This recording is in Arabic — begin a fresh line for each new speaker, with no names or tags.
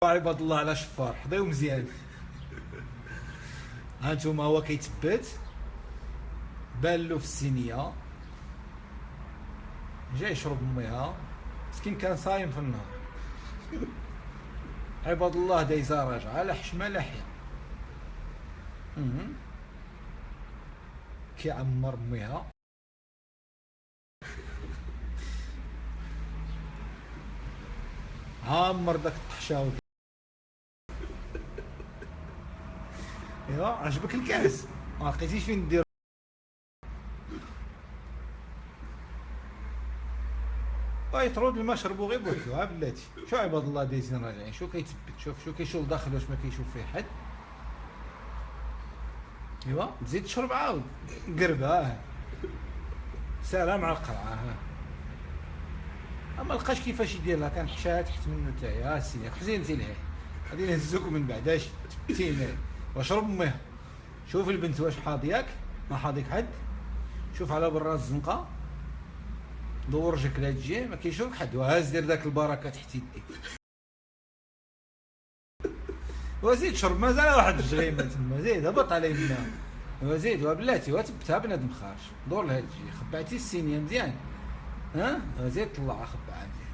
صباح عباد الله على شفار حضيو مزيان. هانتوما هو كيتبت بان له في السينيه، جا يشرب ميها، مسكين كان صايم في النهار. عباد الله دايزه راجعه لا حشمه لا حيا. كيعمر ميها، عامر داك الطحشاوي. ايوا عجبك الكاس، ما لقيتيش فين دير. يطرد الماء شربوا غير بوحدو. ها بلاتي شو عباد الله دايزين راجعين، شو كيتثبت، شوف شو كيشوف داخل واش ما كيشوف فيه حد. ايوا تزيد تشرب عاود قربه سلام على القرعه. اما لقاش كيفاش يدير لها، كان حشاها تحت منه تاعي. ها السيدي خزينتي لهيه غادي نهزوك من بعداش تبتينا واشرب ميها. شوف البنت واش حاضياك، ما حاضيك حد. شوف على برا الزنقه، دور رجلك لا تجي، ما كيشوفك حد. وهاز دير داك البركه تحت يديك وزيد شرب. مازال واحد الجريمه تما، زيد هبط عليه الماء وزيد. وبلاتي وتبتها بنادم خارج، دور لها تجي. خبعتي السينيه مزيان، ها زيد طلعها خبعها مزيان.